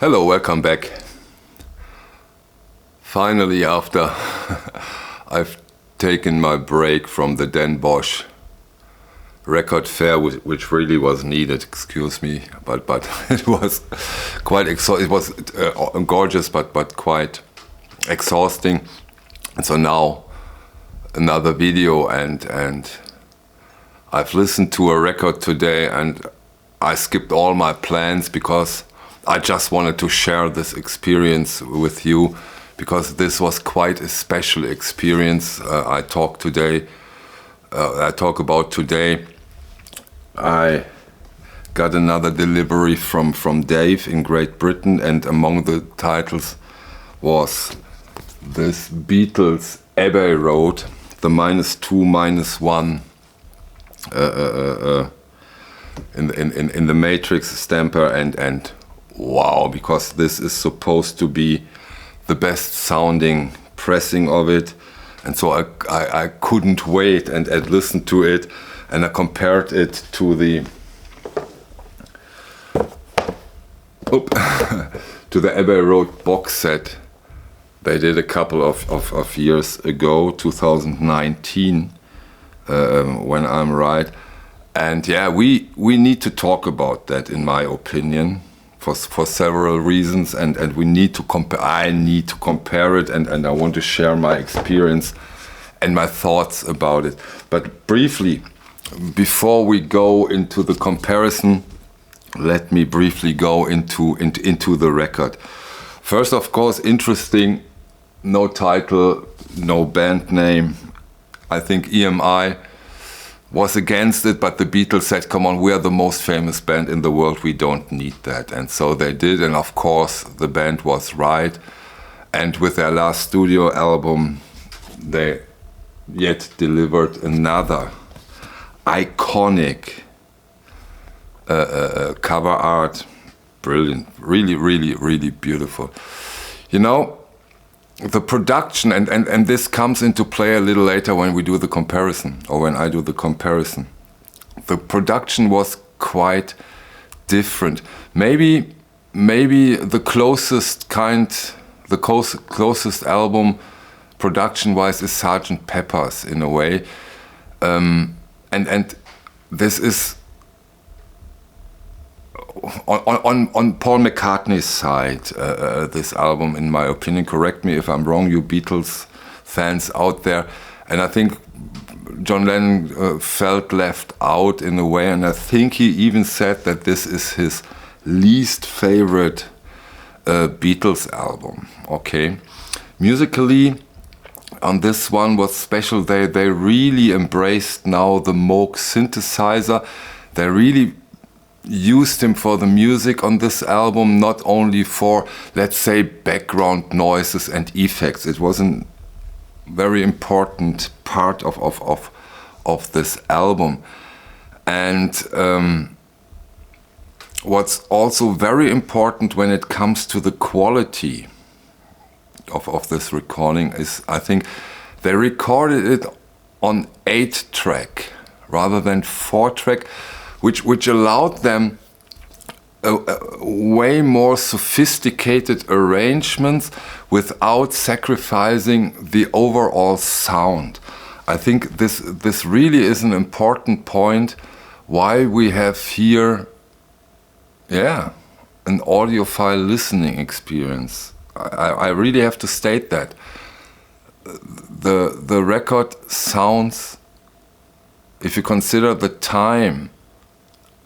Hello, welcome back. Finally, after I've taken my break from the Den Bosch record fair, which really was needed, excuse me, but it was quite it was gorgeous, but quite exhausting. And so now another video, and I've listened to a record today, and I skipped all my plans because I just wanted to share this experience with you, because this was quite a special experience. I talk about today. I got another delivery from Dave in Great Britain, and among the titles was this Beatles Abbey Road, the -2, -1 in the Matrix stamper, and wow, because this is supposed to be the best sounding pressing of it, and so I couldn't wait and listened to it, and I compared it to the to the Abbey Road box set they did a couple of years ago, 2019, when I'm right. And yeah, we need to talk about that, in my opinion, for several reasons, and we need to compare. I need to compare it, and I want to share my experience and my thoughts about it. But briefly, before we go into the comparison, let me briefly go into the record. First, of course, interesting, no title, no band name. I think EMI was against it, but the Beatles said, come on, we are the most famous band in the world, we don't need that. And so they did, and of course the band was right. And with their last studio album, they yet delivered another iconic cover art. Brilliant, really, really, really beautiful. You know, the production, and this comes into play a little later when we do the comparison, or when I do the comparison. The production was quite different. Maybe the closest album production-wise is Sgt. Pepper's, in a way, and this is on Paul McCartney's side, this album, in my opinion. Correct me if I'm wrong, you Beatles fans out there. And I think John Lennon felt left out in a way, and I think he even said that this is his least favorite Beatles album. Okay, musically, on this one was special. They really embraced now the Moog synthesizer. They really used him for the music on this album, not only for, let's say, background noises and effects. It was a very important part of this album. And what's also very important when it comes to the quality of this recording is, I think, they recorded it on 8-track rather than 4-track, which allowed them way more sophisticated arrangements without sacrificing the overall sound. I think this really is an important point, why we have here, an audiophile listening experience. I really have to state that. The record sounds, if you consider the time,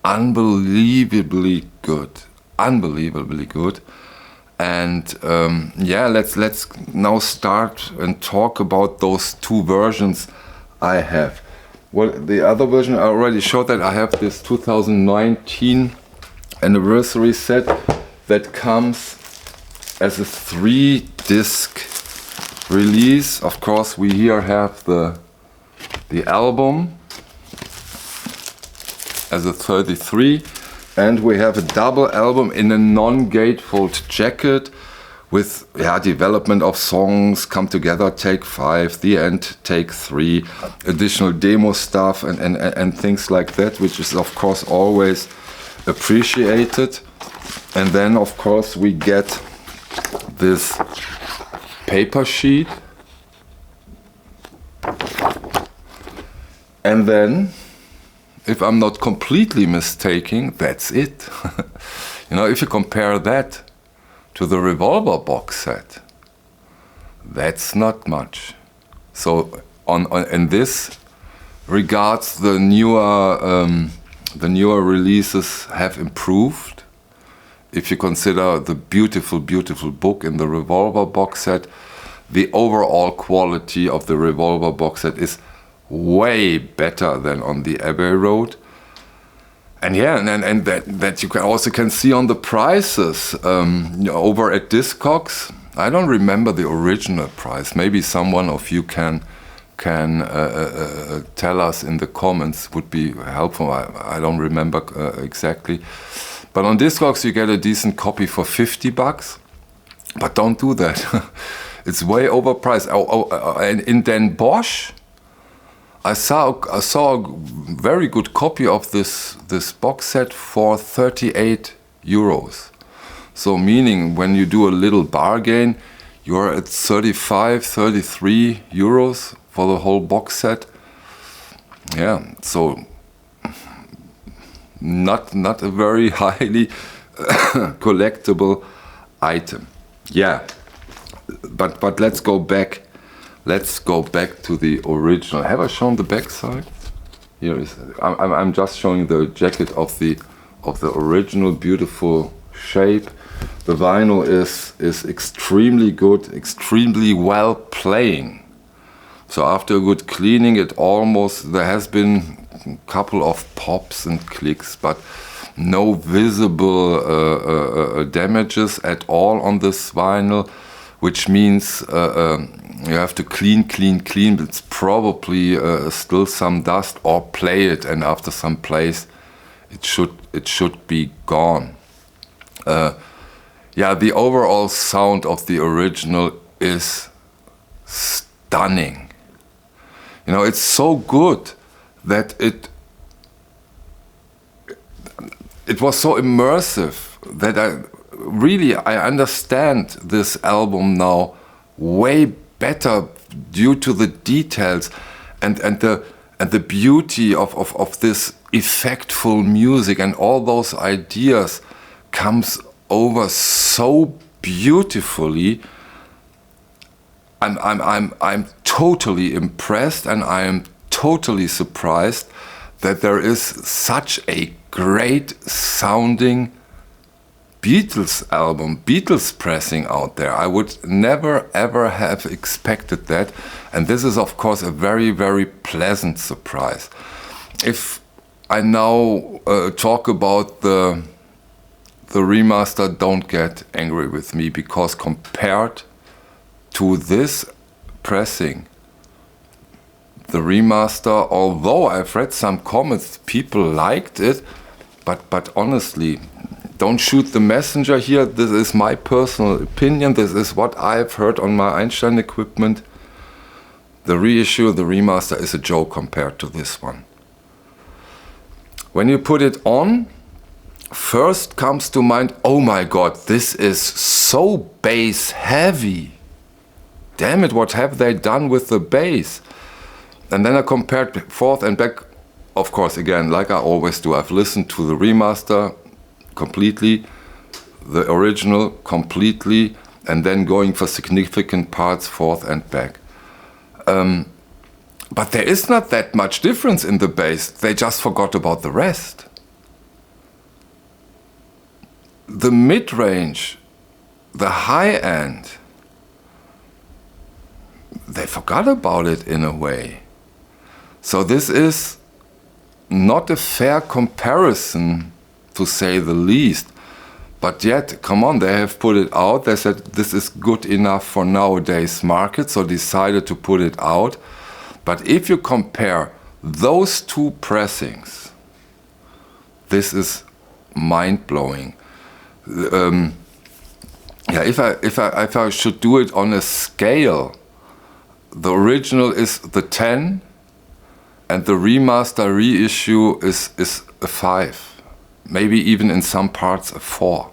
unbelievably good, and let's now start and talk about those two versions I have. Well, the other version I already showed, that I have this 2019 anniversary set that comes as a 3-disc release. Of course, we here have the album as a 33, and we have a double album in a non-gatefold jacket with development of songs, Come Together, Take 5, The End, Take 3, additional demo stuff and things like that, which is of course always appreciated. And then of course we get this paper sheet. And then, if I'm not completely mistaken, that's it. You know, if you compare that to the Revolver box set, that's not much. So in this regards, the newer releases have improved. If you consider the beautiful, beautiful book in the Revolver box set, the overall quality of the Revolver box set is way better than on the Abbey Road. And yeah, and that you can also see on the prices over at Discogs. I don't remember the original price. Maybe someone of you can tell us in the comments, would be helpful. I don't remember exactly. But on Discogs you get a decent copy for $50. But don't do that. It's way overpriced. And in Den Bosch, I saw a very good copy of this box set for 38 euros. So meaning when you do a little bargain, you're at 35, 33 euros for the whole box set. Yeah, so not a very highly collectible item. Yeah, but let's go back. Let's go back to the original. Have I shown the back side? Here is. I'm just showing the jacket of the original beautiful shape. The vinyl is extremely good, extremely well playing. So after a good cleaning, there has been a couple of pops and clicks, but no visible damages at all on this vinyl, which means you have to clean. It's probably still some dust, or play it, and after some plays, it should be gone. Yeah, the overall sound of the original is stunning. You know, it's so good that it was so immersive that I understand this album now way better due to the details and the beauty of this effectful music, and all those ideas comes over so beautifully. I'm totally impressed, and I am totally surprised that there is such a great sounding Beatles album, Beatles Pressing out there. I would never ever have expected that, and this is of course a very, very pleasant surprise. If I now talk about the remaster, don't get angry with me, because compared to this pressing, the remaster, although I've read some comments, people liked it, but honestly, don't shoot the messenger here. This is my personal opinion. This is what I've heard on my Einstein equipment. The reissue, the remaster, is a joke compared to this one. When you put it on, first comes to mind, oh my god, this is so bass heavy. Damn it, what have they done with the bass? And then I compared forth and back. Of course, again, like I always do, I've listened to the remaster completely, the original completely, and then going for significant parts forth and back. But there is not that much difference in the bass. They just forgot about the rest. The mid-range, the high end, they forgot about it in a way. So this is not a fair comparison, to say the least. But yet, come on, they have put it out. They said this is good enough for nowadays market, so decided to put it out. But if you compare those two pressings, this is mind-blowing. Yeah, if I should do it on a scale, the original is the 10, and the remaster reissue is a 5, maybe even in some parts a 4.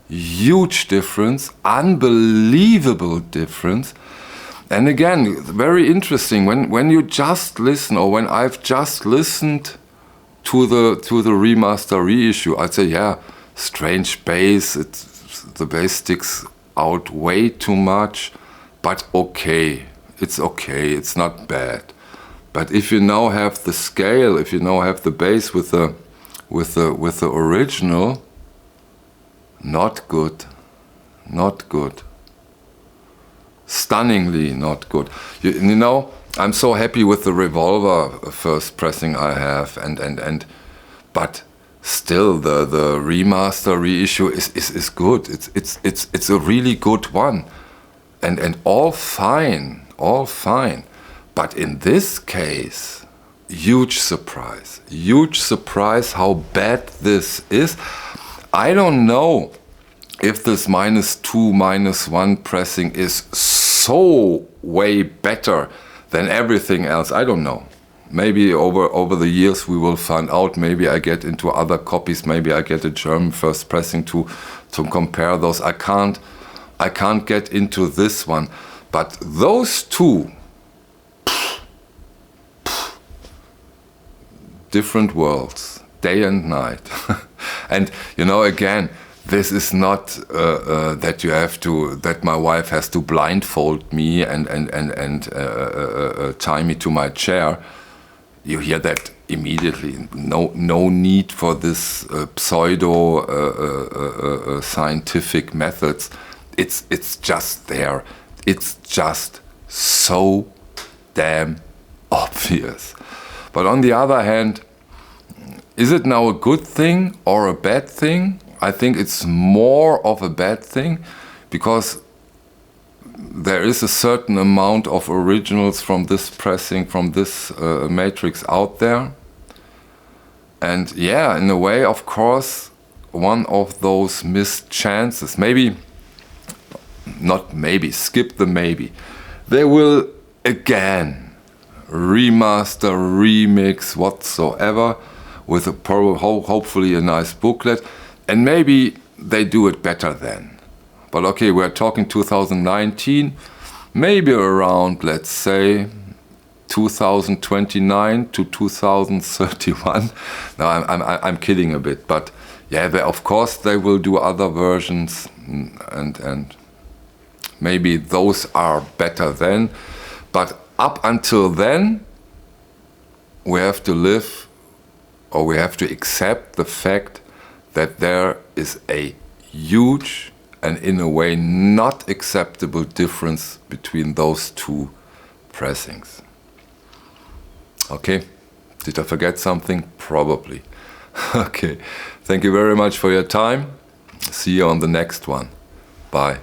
huge difference, unbelievable difference. And again, very interesting, when you just listen, or when I've just listened to the remaster reissue, I'd say, yeah, strange bass, the bass sticks out way too much, but okay, it's not bad. But if you now have the scale, if you now have the bass with the original, not good, not good. Stunningly not good. You know, I'm so happy with the Revolver first pressing I have, but still the remaster reissue is good. It's a really good one, and all fine. But in this case, huge surprise how bad this is. I don't know if this -2, -1 pressing is so way better than everything else. I don't know. Maybe over the years we will find out. Maybe I get into other copies. Maybe I get a German first pressing to compare those. I can't get into this one. But those two, different worlds, day and night. And you know, again, this is not that my wife has to blindfold me and tie me to my chair. You hear that immediately. No need for this pseudo scientific methods. It's just there. It's just so damn obvious. But on the other hand, is it now a good thing or a bad thing? I think it's more of a bad thing, because there is a certain amount of originals from this pressing, from this matrix out there. And yeah, in a way, of course, one of those missed chances, maybe, not maybe, skip the maybe. They will again remaster, remix, whatsoever, with hopefully a nice booklet. And maybe they do it better then. But okay, we're talking 2019, maybe around, let's say, 2029 to 2031. No, I'm kidding a bit, but yeah, of course they will do other versions, and maybe those are better then. But up until then, we have to live, or we have to accept the fact that there is a huge and in a way not acceptable difference between those two pressings. Okay, did I forget something? Probably. Okay, thank you very much for your time. See you on the next one. Bye.